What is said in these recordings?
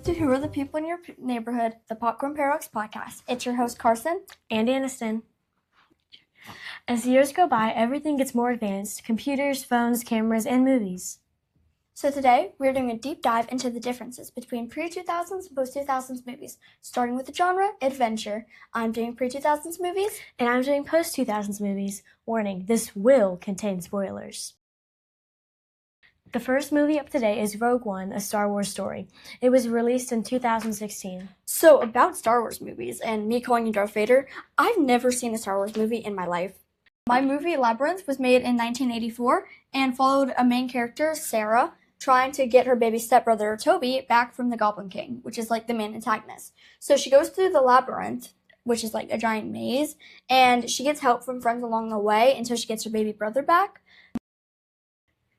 to Who Are the People in Your Neighborhood, the Popcorn Paradox podcast. It's your host, Karsyn. And Annisten. As the years go by, everything gets more advanced. Computers, phones, cameras, and movies. So today, we're doing a deep dive into the differences between pre-2000s and post-2000s movies, starting with the genre, adventure. I'm doing pre-2000s movies. And I'm doing post-2000s movies. Warning, this will contain spoilers. The first movie up today is Rogue One, a Star Wars story. It was released in 2016. So, about Star Wars movies and me calling you Darth Vader, I've never seen a Star Wars movie in my life. My movie, Labyrinth, was made in 1984 and followed a main character, Sarah, trying to get her baby stepbrother, Toby, back from the Goblin King, which is like the main antagonist. So she goes through the labyrinth, which is like a giant maze, and she gets help from friends along the way until she gets her baby brother back.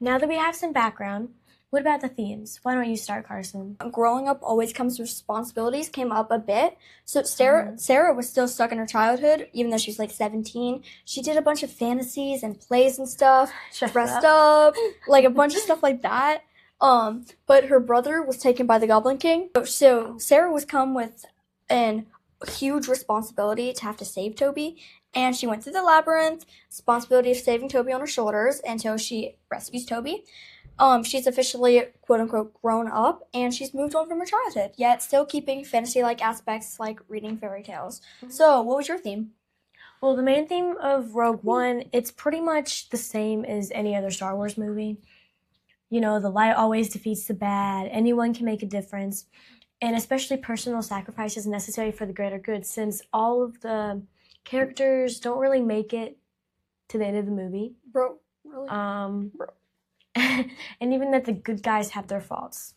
Now that we have some background, what about the themes? Why don't you start, Karsyn? Growing up always comes with responsibilities came up a bit. So Sarah was still stuck in her childhood, even though she was like 17. She did a bunch of fantasies and plays and stuff, dressed up, like a bunch of stuff like that. But her brother was taken by the Goblin King. So Sarah was come with an huge responsibility to have to save Toby. And she went through the labyrinth, responsibility of saving Toby on her shoulders until she rescues Toby. She's officially, quote-unquote, grown up, and she's moved on from her childhood, yet still keeping fantasy-like aspects like reading fairy tales. So, what was your theme? Well, the main theme of Rogue One, it's pretty much the same as any other Star Wars movie. You know, the light always defeats the bad, anyone can make a difference, and especially personal sacrifice is necessary for the greater good, since all of the characters don't really make it to the end of the movie. Bro, really? And even that the good guys have their faults.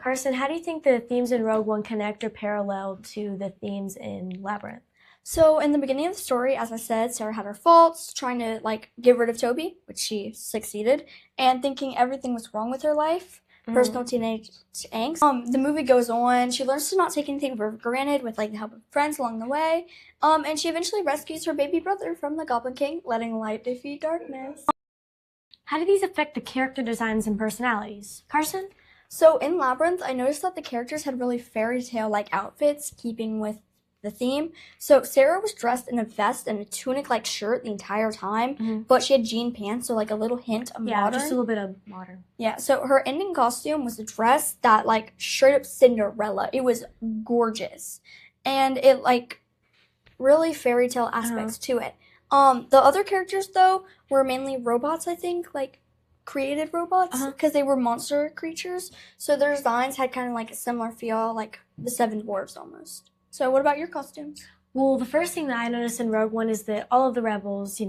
Karsyn, how do you think the themes in Rogue One connect or parallel to the themes in Labyrinth? So, in the beginning of the story, as I said, Sarah had her faults, trying to, get rid of Toby, which she succeeded, and thinking everything was wrong with her life. Personal teenage angst. The movie goes on. She learns to not take anything for granted with, the help of friends along the way. And she eventually rescues her baby brother from the Goblin King, letting light defeat darkness. How do these affect the character designs and personalities? Karsyn? So, in Labyrinth, I noticed that the characters had really fairy tale-like outfits, keeping with the theme. So, Sarah was dressed in a vest and a tunic-like shirt the entire time, but she had jean pants, so, a little hint of modern. Yeah, just a little bit of modern. Yeah, so her ending costume was a dress that, straight up Cinderella. It was gorgeous. And it, really fairy tale aspects to it. The other characters, though, were mainly robots, I think, created robots, because they were monster creatures. So their designs had kind of, a similar feel, like the Seven Dwarfs almost. So what about your costumes? Well, the first thing that I noticed in Rogue One is that all of the rebels,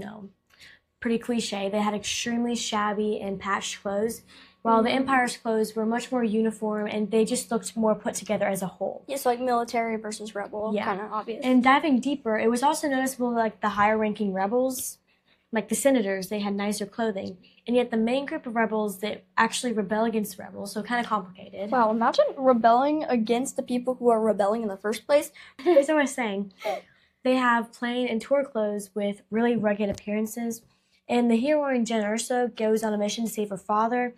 pretty cliche, they had extremely shabby and patched clothes, while the Empire's clothes were much more uniform and they just looked more put together as a whole. Yes, military versus rebel, kind of obvious. And diving deeper, it was also noticeable the higher-ranking rebels, like the senators, they had nicer clothing. And yet the main group of rebels that actually rebel against the rebels, so kind of complicated. Wow, imagine rebelling against the people who are rebelling in the first place. That's what I was saying. They have plain and tour clothes with really rugged appearances. And the heroine, Jen Erso, goes on a mission to save her father.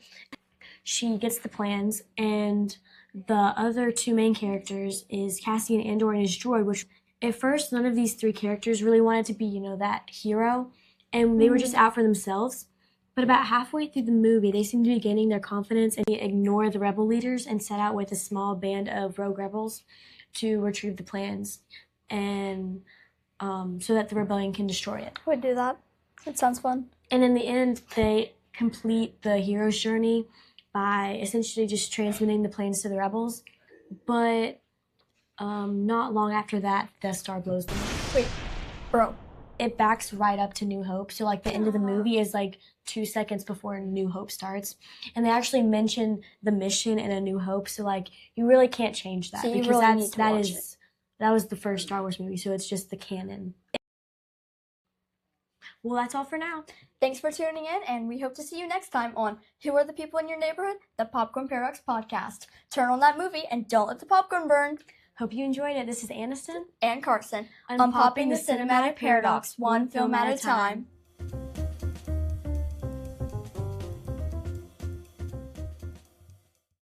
She gets the plans, and the other two main characters is Cassian Andor and his droid, which at first none of these three characters really wanted to be, that hero. And they were just out for themselves. But about halfway through the movie, they seem to be gaining their confidence and ignore the rebel leaders and set out with a small band of rogue rebels to retrieve the plans and so that the rebellion can destroy it. I would do that. It sounds fun. And in the end, they complete the hero's journey by essentially just transmitting the plans to the rebels. But not long after that, Death Star blows them up. Wait, bro. It backs right up to New Hope. So, the end of the movie is, 2 seconds before New Hope starts. And they actually mention the mission in A New Hope. So, you really can't change that. So because really need to watch it. That was the first Star Wars movie. So, it's just the canon. Well, that's all for now. Thanks for tuning in, and we hope to see you next time on Who Are the People in Your Neighborhood? The Popcorn Paradox podcast. Turn on that movie and don't let the popcorn burn. Hope you enjoyed it. This is Annisten and Karsyn, unpopping the cinematic paradox, one film at a time.